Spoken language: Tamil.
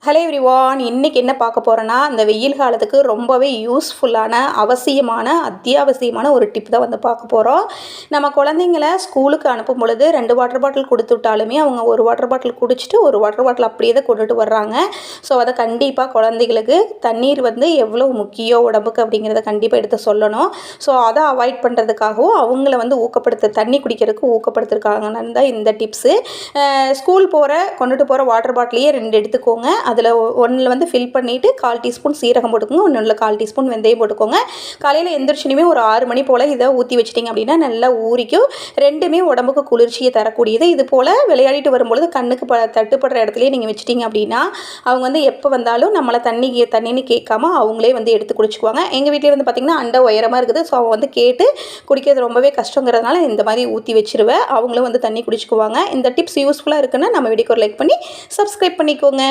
ஹலோ எவ்ரிவான், இன்றைக்கி என்ன பார்க்க போகிறோன்னா, இந்த வெயில் காலத்துக்கு ரொம்பவே யூஸ்ஃபுல்லான அத்தியாவசியமான ஒரு டிப் தான் வந்து பார்க்க போகிறோம். நம்ம குழந்தைங்கள ஸ்கூலுக்கு அனுப்பும் பொழுது 2 வாட்டர் பாட்டில் கொடுத்து விட்டாலுமே அவங்க ஒரு வாட்டர் பாட்டில் குடிச்சிட்டு ஒரு வாட்டர் பாட்டில் அப்படியே தான் கொண்டுட்டு வர்றாங்க. ஸோ அதை கண்டிப்பாக குழந்தைகளுக்கு தண்ணீர் வந்து எவ்வளோ முக்கியம் உடம்புக்கு அப்படிங்கிறத கண்டிப்பாக எடுத்து சொல்லணும். ஸோ அதை அவாய்ட் பண்ணுறதுக்காகவும் அவங்கள வந்து தண்ணி குடிக்கிறதுக்கு ஊக்கப்படுத்துறதுக்காக தான் இந்த டிப்ஸு. ஸ்கூல் கொண்டுட்டு போகிற வாட்டர் பாட்டிலையே 2 எடுத்துக்கோங்க. அதில் ஒன்றில் வந்து ஃபில் பண்ணிவிட்டு 1/4 டீஸ்பூன் சீரகம் போட்டுக்கோங்க, ஒன்றில் 1/4 டீஸ்பூன் வெந்தயம் போட்டுக்கோங்க. காலையில் எந்திரிச்சுனுமே ஒரு 6 மணி போல் இதை ஊற்றி வச்சிட்டிங்க அப்படின்னா நல்லா ஊறிக்கும். ரெண்டுமே உடம்புக்கு குளிர்ச்சியை தரக்கூடியது. இது போல் விளையாடிட்டு வரும்பொழுது கண்ணுக்கு தட்டுப்படுற இடத்துலையே நீங்கள் வச்சிட்டிங்க அப்படின்னா அவங்க வந்து எப்போ வந்தாலும் நம்மளை தண்ணின்னு கேட்காம அவங்களே வந்து எடுத்து குடிச்சுக்குவாங்க. எங்கள் வீட்டிலே வந்து பார்த்திங்கன்னா அண்டை உயரமாக இருக்குது. ஸோ அவங்க வந்து கேட்டு குடிக்கிறது ரொம்பவே கஷ்டங்கிறதுனால இந்த மாதிரி ஊற்றி வச்சிருவேன். அவங்களும் வந்து தண்ணி குடிச்சுக்குவாங்க. இந்த டிப்ஸ் யூஸ்ஃபுல்லாக இருக்குன்னா நம்ம வீடியோக்கு ஒரு லைக் பண்ணி சப்ஸ்கிரைப் பண்ணிக்கோங்க.